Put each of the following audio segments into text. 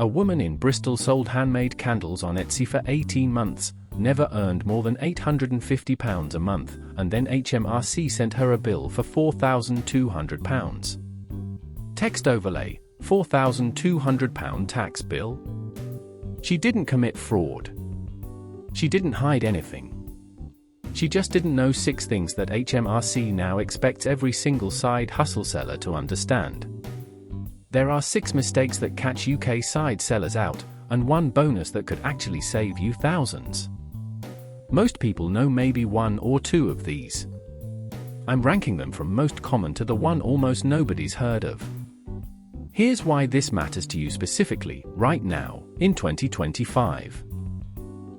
A woman in Bristol sold handmade candles on Etsy for 18 months, never earned more than £850 a month, and then HMRC sent her a bill for £4,200. Text overlay, £4,200 tax bill? She didn't commit fraud. She didn't hide anything. She just didn't know 6 things that HMRC now expects every single side hustle seller to understand. There are 6 mistakes that catch UK side sellers out, and 1 bonus that could actually save you thousands. Most people know maybe 1 or 2 of these. I'm ranking them from most common to the one almost nobody's heard of. Here's why this matters to you specifically, right now, in 2025.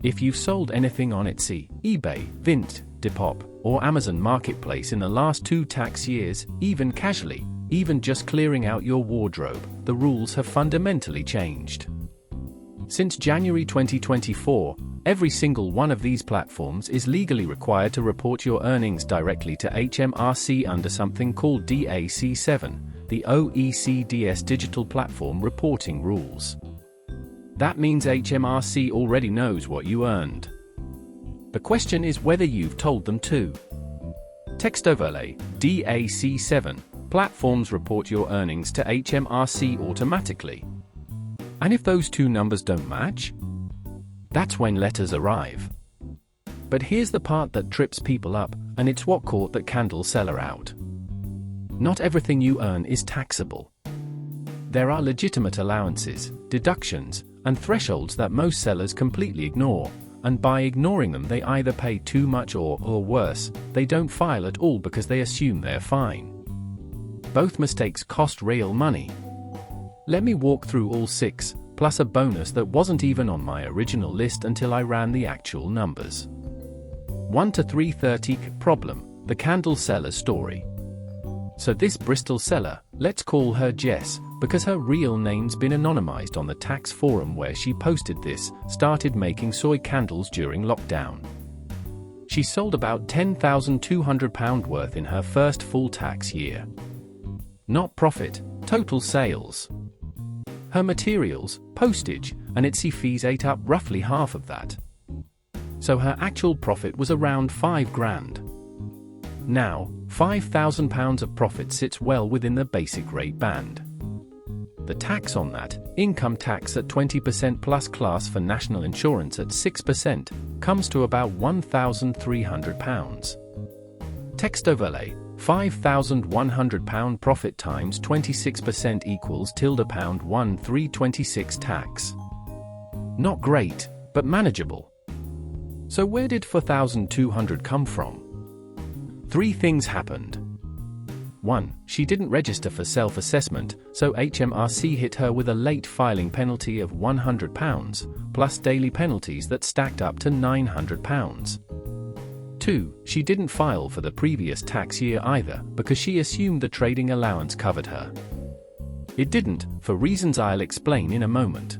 If you've sold anything on Etsy, eBay, Vinted, Depop, or Amazon Marketplace in the last 2 tax years, even casually, even just clearing out your wardrobe, the rules have fundamentally changed. Since January 2024, every single one of these platforms is legally required to report your earnings directly to HMRC under something called DAC7, the OECD's Digital Platform Reporting Rules. That means HMRC already knows what you earned. The question is whether you've told them to. Text overlay, DAC7. Platforms report your earnings to HMRC automatically. And if those 2 numbers don't match, that's when letters arrive. But here's the part that trips people up, and it's what caught that candle seller out. Not everything you earn is taxable. There are legitimate allowances, deductions, and thresholds that most sellers completely ignore, and by ignoring them they either pay too much or worse, they don't file at all because they assume they're fine. Both mistakes cost real money. Let me walk through all 6, plus a bonus that wasn't even on my original list until I ran the actual numbers. 1 to 330. Problem: the candle seller's story. So this Bristol seller, let's call her Jess, because her real name's been anonymized on the tax forum where she posted this, started making soy candles during lockdown. She sold about £10,200 worth in her first full tax year. Not profit, total sales. Her materials, postage, and Etsy fees ate up roughly half of that. So her actual profit was around £5,000. Now, £5,000 of profit sits well within the basic rate band. The tax on that, income tax at 20% plus class for national insurance at 6%, comes to about £1,300. Text overlay, £5,100 profit times 26% equals £1,326 tax. Not great, but manageable. So where did £4,200 come from? 3 things happened. 1. She didn't register for self-assessment, so HMRC hit her with a late filing penalty of £100, plus daily penalties that stacked up to £900. 2. She didn't file for the previous tax year either, because she assumed the trading allowance covered her. It didn't, for reasons I'll explain in a moment.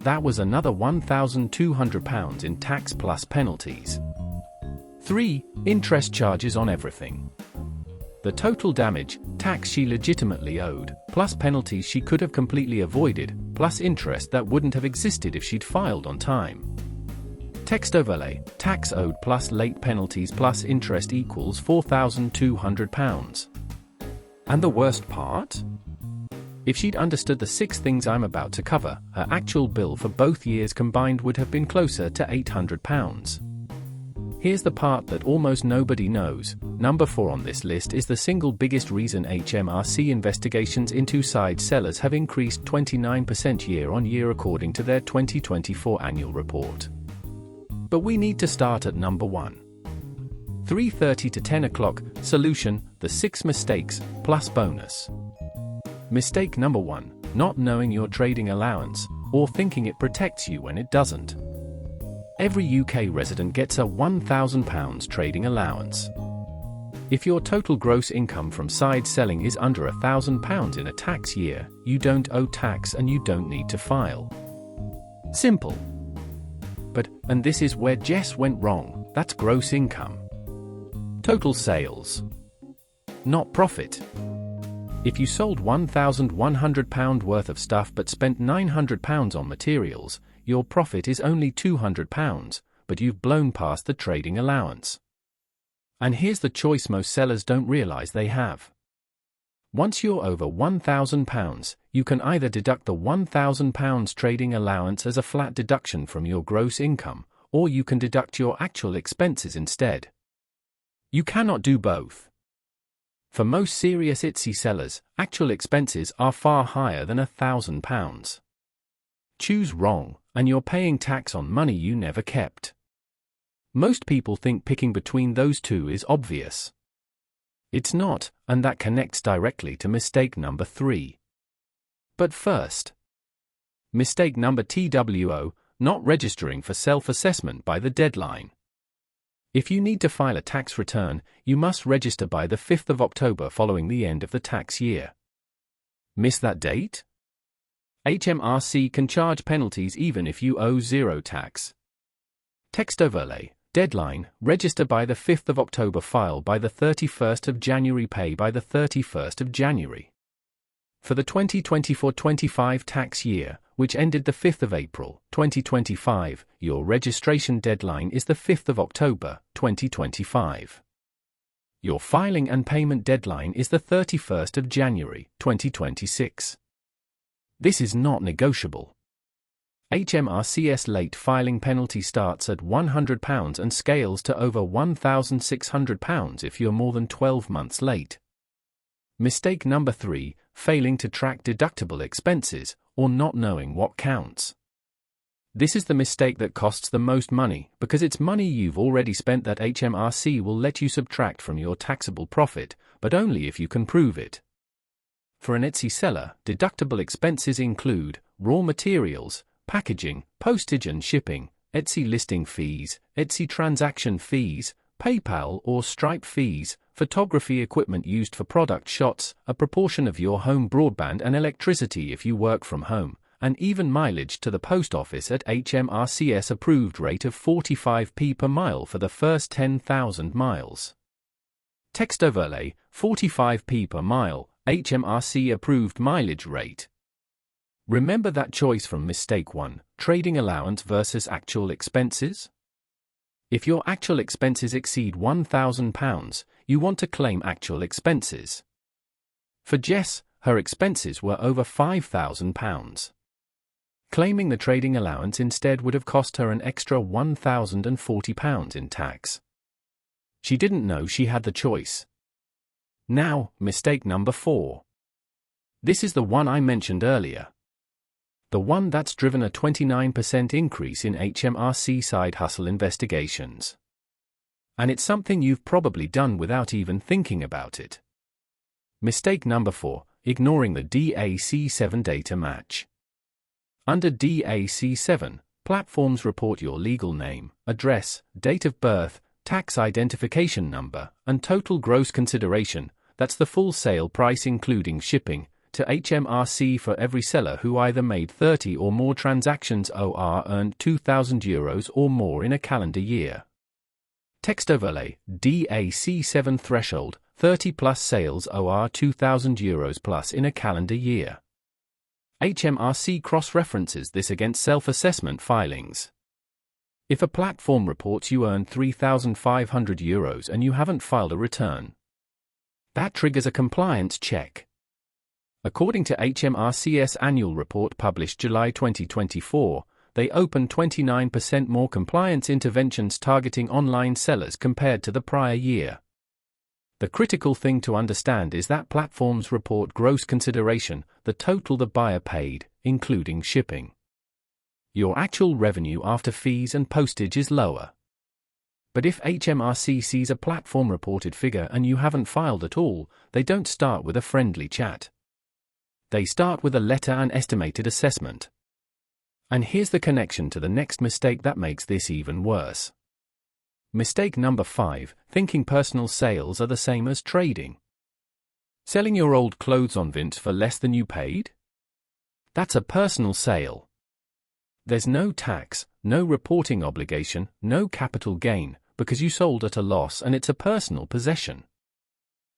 That was another £1,200 in tax plus penalties. 3. Interest charges on everything. The total damage, tax she legitimately owed, plus penalties she could have completely avoided, plus interest that wouldn't have existed if she'd filed on time. Text overlay, tax owed plus late penalties plus interest equals £4,200. And the worst part? If she'd understood the 6 things I'm about to cover, her actual bill for both years combined would have been closer to £800. Here's the part that almost nobody knows. Number 4 on this list is the single biggest reason HMRC investigations into side sellers have increased 29% year-on-year according to their 2024 annual report. But we need to start at number 1. 3:30 to 10 o'clock, solution, the 6 mistakes, plus bonus. Mistake number 1, not knowing your trading allowance, or thinking it protects you when it doesn't. Every UK resident gets a £1,000 trading allowance. If your total gross income from side selling is under £1,000 in a tax year, you don't owe tax and you don't need to file. Simple. But, and this is where Jess went wrong, that's gross income. Total sales. Not profit. If you sold £1,100 worth of stuff but spent £900 on materials, your profit is only £200, but you've blown past the trading allowance. And here's the choice most sellers don't realize they have. Once you're over £1,000, you can either deduct the £1,000 trading allowance as a flat deduction from your gross income, or you can deduct your actual expenses instead. You cannot do both. For most serious Etsy sellers, actual expenses are far higher than £1,000. Choose wrong, and you're paying tax on money you never kept. Most people think picking between those two is obvious. It's not, and that connects directly to mistake number 3. But first, mistake number TWO, not registering for self-assessment by the deadline. If you need to file a tax return, you must register by the 5th of October following the end of the tax year. Miss that date? HMRC can charge penalties even if you owe zero tax. Text overlay. Deadline, register by the 5th of October, file by the 31st of January, pay by the 31st of January. For the 2024-25 tax year, which ended the 5th of April, 2025, your registration deadline is the 5th of October, 2025. Your filing and payment deadline is the 31st of January, 2026. This is not negotiable. HMRC's late filing penalty starts at £100 and scales to over £1,600 if you're more than 12 months late. Mistake number 3, failing to track deductible expenses, or not knowing what counts. This is the mistake that costs the most money, because it's money you've already spent that HMRC will let you subtract from your taxable profit, but only if you can prove it. For an Etsy seller, deductible expenses include raw materials, packaging, postage and shipping, Etsy listing fees, Etsy transaction fees, PayPal or Stripe fees, photography equipment used for product shots, a proportion of your home broadband and electricity if you work from home, and even mileage to the post office at HMRC's approved rate of 45p per mile for the first 10,000 miles. Text overlay, 45p per mile, HMRC approved mileage rate. Remember that choice from mistake 1, trading allowance versus actual expenses? If your actual expenses exceed £1,000, you want to claim actual expenses. For Jess, her expenses were over £5,000. Claiming the trading allowance instead would have cost her an extra £1,040 in tax. She didn't know she had the choice. Now, mistake number 4. This is the one I mentioned earlier. The one that's driven a 29% increase in HMRC side hustle investigations. And it's something you've probably done without even thinking about it. Mistake number 4, ignoring the DAC7 data match. Under DAC7, platforms report your legal name, address, date of birth, tax identification number, and total gross consideration, that's the full sale price including shipping, to HMRC for every seller who either made 30 or more transactions or earned €2,000 or more in a calendar year. Text overlay, DAC7 threshold, 30 plus sales or €2,000 plus in a calendar year. HMRC cross-references this against self-assessment filings. If a platform reports you earned €3,500 and you haven't filed a return, that triggers a compliance check. According to HMRC's annual report published July 2024, they opened 29% more compliance interventions targeting online sellers compared to the prior year. The critical thing to understand is that platforms report gross consideration, the total the buyer paid, including shipping. Your actual revenue after fees and postage is lower. But if HMRC sees a platform reported figure and you haven't filed at all, they don't start with a friendly chat. They start with a letter and estimated assessment. And here's the connection to the next mistake that makes this even worse. Mistake number 5, thinking personal sales are the same as trading. Selling your old clothes on Vinted for less than you paid? That's a personal sale. There's no tax, no reporting obligation, no capital gain, because you sold at a loss and it's a personal possession.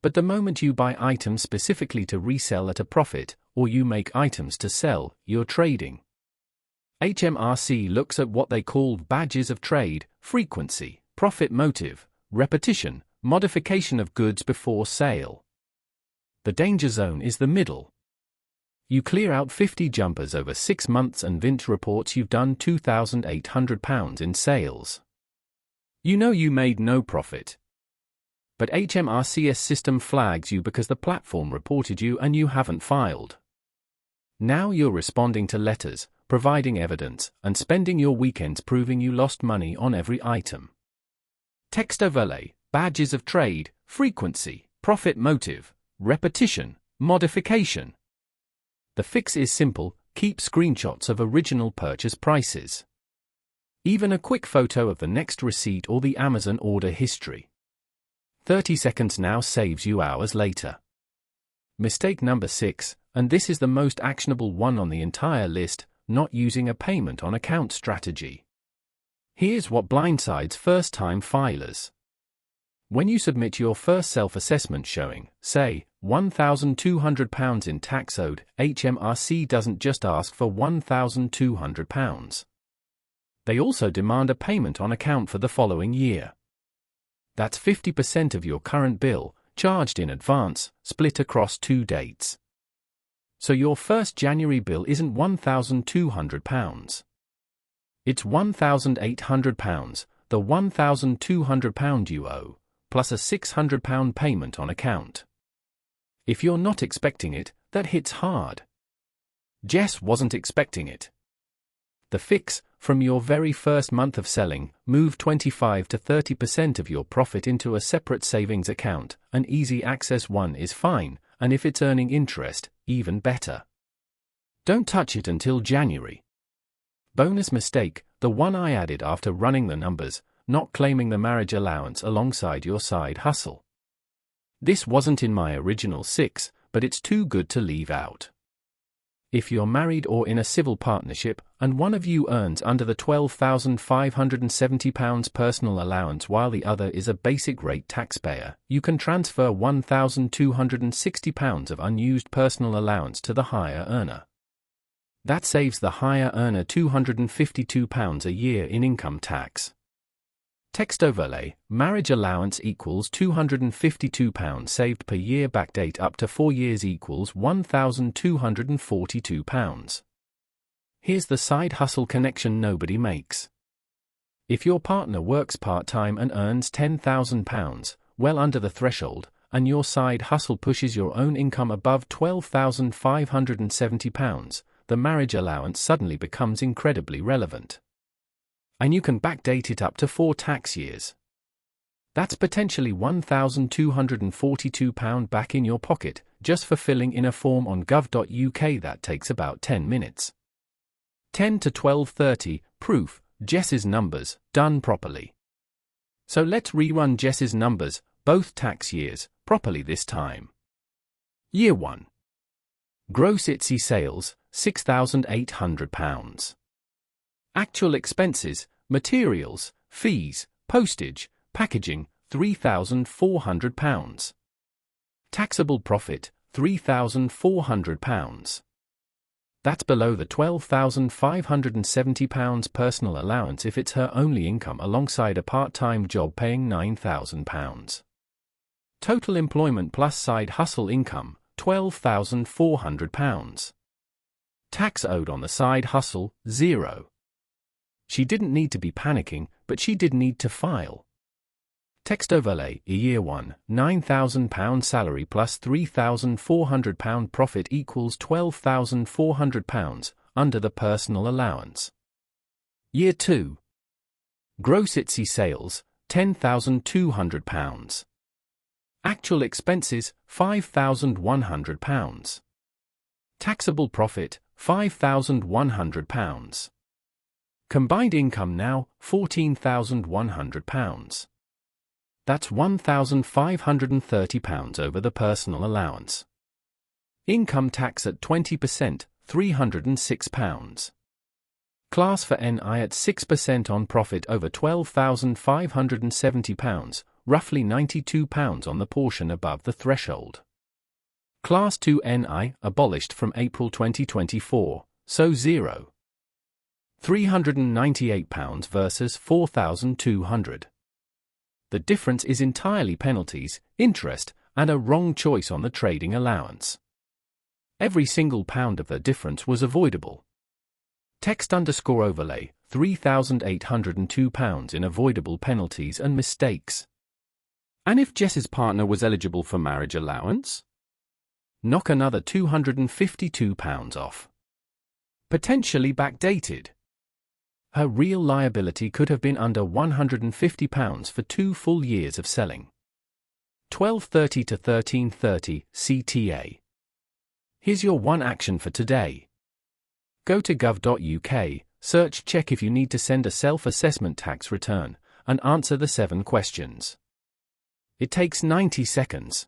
But the moment you buy items specifically to resell at a profit, or you make items to sell, you're trading. HMRC looks at what they call badges of trade: frequency, profit motive, repetition, modification of goods before sale. The danger zone is the middle. You clear out 50 jumpers over 6 months and Vinted reports you've done £2,800 in sales. You know you made no profit. But HMRC's system flags you because the platform reported you and you haven't filed. Now you're responding to letters, providing evidence, and spending your weekends proving you lost money on every item. Text overlay: badges of trade, frequency, profit motive, repetition, modification. The fix is simple: keep screenshots of original purchase prices. Even a quick photo of the next receipt or the Amazon order history. 30 seconds now saves you hours later. Mistake number 6, and this is the most actionable one on the entire list: not using a payment on account strategy. Here's what blindsides first-time filers. When you submit your first self-assessment showing, say, £1,200 in tax owed, HMRC doesn't just ask for £1,200. They also demand a payment on account for the following year. That's 50% of your current bill, charged in advance, split across 2 dates. So your first January bill isn't £1,200. It's £1,800, the £1,200 you owe, plus a £600 payment on account. If you're not expecting it, that hits hard. Jess wasn't expecting it. The fix: from your very first month of selling, move 25 to 30% of your profit into a separate savings account. An easy access one is fine, and if it's earning interest, even better. Don't touch it until January. Bonus mistake, the one I added after running the numbers: not claiming the marriage allowance alongside your side hustle. This wasn't in my original 6, but it's too good to leave out. If you're married or in a civil partnership, and one of you earns under the £12,570 personal allowance while the other is a basic rate taxpayer, you can transfer £1,260 of unused personal allowance to the higher earner. That saves the higher earner £252 a year in income tax. Text overlay: marriage allowance equals £252 saved per year. Backdate up to 4 years equals £1,242. Here's the side hustle connection nobody makes. If your partner works part-time and earns £10,000, well under the threshold, and your side hustle pushes your own income above £12,570, the marriage allowance suddenly becomes incredibly relevant. And you can backdate it up to 4 tax years. That's potentially £1,242 back in your pocket, just for filling in a form on gov.uk that takes about 10 minutes. 10 to 12:30, proof: Jess's numbers, done properly. So let's rerun Jess's numbers, both tax years, properly this time. Year 1. Gross Etsy sales, £6,800. Actual expenses: materials, fees, postage, packaging, £3,400. Taxable profit, £3,400. That's below the £12,570 personal allowance if it's her only income alongside a part-time job paying £9,000. Total employment plus side hustle income, £12,400. Tax owed on the side hustle, 0. She didn't need to be panicking, but she did need to file. Text overlay: Year 1, £9,000 salary plus £3,400 profit equals £12,400, under the personal allowance. Year 2. Gross Etsy sales, £10,200. Actual expenses, £5,100. Taxable profit, £5,100. Combined income now, £14,100. That's £1,530 over the personal allowance. Income tax at 20%, £306. Class for NI at 6% on profit over £12,570, roughly £92 on the portion above the threshold. Class 2 NI, abolished from April 2024, so £398 versus £4,200. The difference is entirely penalties, interest, and a wrong choice on the trading allowance. Every single pound of the difference was avoidable. Text_overlay, £3,802 in avoidable penalties and mistakes. And if Jess's partner was eligible for marriage allowance? Knock another £252 off. Potentially backdated. Her real liability could have been under £150 for 2 full years of selling. 1230 to 1330 CTA. Here's your one action for today. Go to gov.uk, search check if you need to send a self-assessment tax return, and answer the 7 questions. It takes 90 seconds.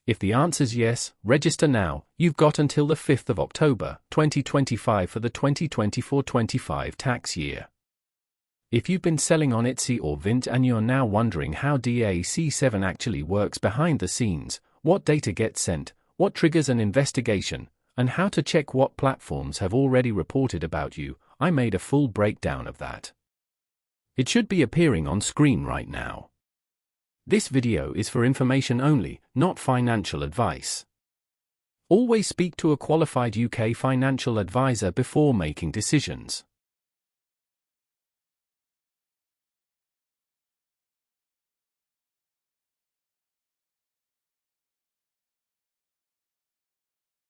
If the answer's yes, register now. You've got until the 5th of October, 2025 for the 2024-25 tax year. If you've been selling on Etsy or Vinted and you're now wondering how DAC7 actually works behind the scenes, what data gets sent, what triggers an investigation, and how to check what platforms have already reported about you, I made a full breakdown of that. It should be appearing on screen right now. This video is for information only, not financial advice. Always speak to a qualified UK financial advisor before making decisions.